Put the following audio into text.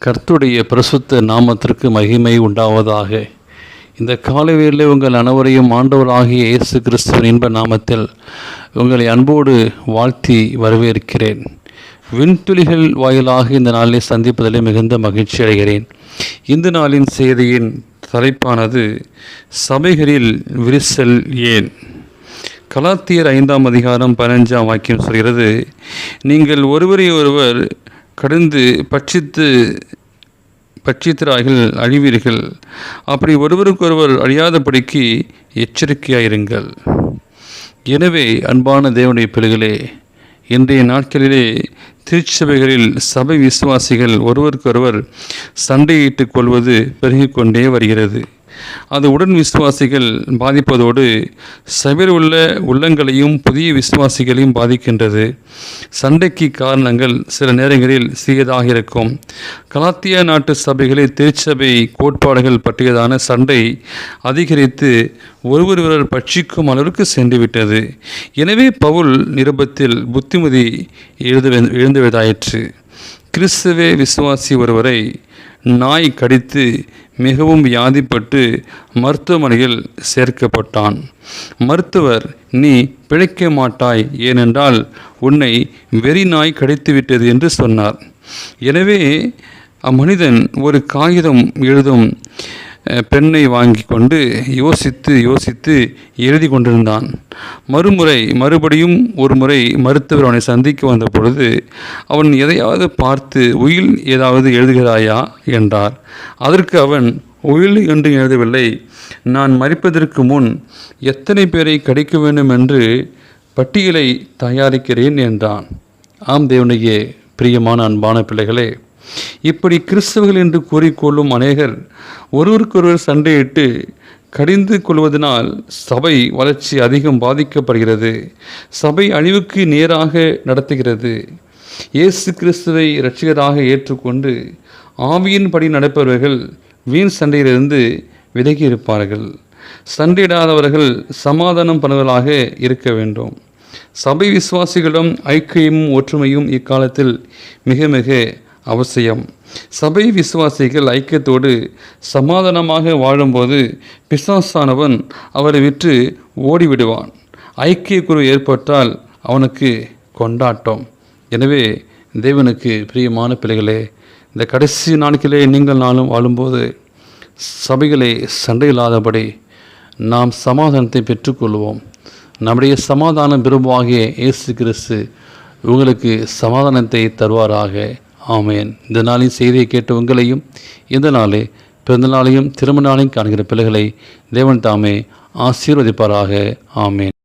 கர்த்தருடைய பரிசுத்த நாமத்திற்கு மகிமை உண்டாவதாக. இந்த காலைவேளையில் உங்கள் அனைவரையும் ஆண்டவராகிய இயேசு கிறிஸ்துவின் இன்ப நாமத்தில் உங்களை அன்போடு வாழ்த்தி வரவேற்கிறேன். விண்துளிகள் வாயிலாக இந்த நாளிலே சந்திப்பதிலே மிகுந்த மகிழ்ச்சி அடைகிறேன். இந்த நாளின் செய்தியின் தலைப்பானது சபைகளில் விரிசல் ஏன். கலாத்தியர் 5ஆம் அதிகாரம் 15ஆம் வாக்கியம் சொல்கிறது, நீங்கள் ஒருவரை ஒருவர் கடந்து பட்சித்திரார்கள் அழிவீர்கள். அப்படி ஒருவருக்கொருவர் அழியாதபடிக்கு எச்சரிக்கையாயிருங்கள். எனவே அன்பான தேவனுடைய பிள்ளைகளே, இன்றைய நாட்களிலே திருச்சபைகளில் சபை விசுவாசிகள் ஒருவருக்கொருவர் சண்டையிட்டுக் கொள்வது பெருகிக்கொண்டே வருகிறது. அது உடன் விசுவாசிகள் பாதிப்பதோடு சபையில் உள்ள உள்ளங்களையும் புதிய விசுவாசிகளையும் பாதிக்கின்றது. சண்டைக்கு காரணங்கள் சில நேரங்களில் சிறியதாக இருக்கும். கலாத்தியா நாட்டு சபைகளில் திருச்சபை கோட்பாடுகள் பற்றியதான சண்டை அதிகரித்து ஒருவர் பட்சிக்கும் அளவிற்கு சென்றுவிட்டது. எனவே பவுல் நிருபத்தில் புத்திமதி எழுந்துவதாயிற்று. கிறிஸ்துவே விசுவாசி ஒருவரை நாய் கடித்து மிகவும் வியாதிப்பட்டு மருத்துவமனையில் சேர்க்கப்பட்டான். மருத்துவர், நீ பிழைக்க மாட்டாய், ஏனென்றால் உன்னை வெறி நாய் கடித்துவிட்டது என்று சொன்னார். எனவே அம்மனிதன் ஒரு காகிதம் எழுதும் பெண்ணை வாங்கி கொண்டு யோசித்து எழுதி கொண்டிருந்தான். மறுபடியும் ஒரு முறை மருத்துவர் அவனை சந்திக்க வந்த பொழுது அவன் எதையாவது பார்த்து, உயில் ஏதாவது எழுதுகிறாயா என்றார். அதற்கு அவன், உயில் என்று எழுதவில்லை, நான் மரிப்பதற்கு முன் எத்தனை பேரை கடிக்க வேண்டும் என்று பட்டியலை தயாரிக்கிறேன் என்றான். ஆம் தேவனுடைய பிரியமான அன்பான பிள்ளைகளே, இப்படி கிறிஸ்தவர்கள் என்று கூறிக்கொள்ளும் அநேகர் ஒருவருக்கொருவர் சண்டையிட்டு கடிந்து கொள்வதனால் சபை வளர்ச்சி அதிகம் பாதிக்கப்படுகிறது. சபை அழிவுக்கு நேராக நடத்துகிறது. இயேசு கிறிஸ்துவை இரட்சகராக ஏற்றுக்கொண்டு ஆவியின்படி நடப்பவர்கள் வீண் சண்டையிலிருந்து விலகி இருப்பார்கள். சண்டையிடாதவர்கள் சமாதானம் பண்ணுவதாக இருக்க வேண்டும். சபை விசுவாசிகளிடம் ஐக்கியமும் ஒற்றுமையும் இக்காலத்தில் மிக மிக அவசியம். சபை விசுவாசிகள் ஐக்கியத்தோடு சமாதானமாக வாழும்போது பிசாசானவன் அவரை விட்டு ஓடிவிடுவான். ஐக்கிய குரு ஏற்பட்டால் அவனுக்கு கொண்டாட்டம். எனவே தேவனுக்கு பிரியமான பிள்ளைகளே, இந்த கடைசி நாட்களே நீங்கள் நாளும் வாழும்போது சபைகளை சண்டையில்லாதபடி நாம் சமாதானத்தை பெற்றுக்கொள்வோம். நம்முடைய சமாதானம் விரும்புவாகிய இயேசு கிறிஸ்து உங்களுக்கு சமாதானத்தை தருவாராக. ஆமேன். இந்த நாளின் செய்தியை கேட்ட உங்களையும், இந்த நாளே பிறந்த நாளையும் திருமண நாளையும் காண்கிற பிள்ளைகளை தேவன் தாமே ஆசீர்வதிப்பாராக. ஆமேன்.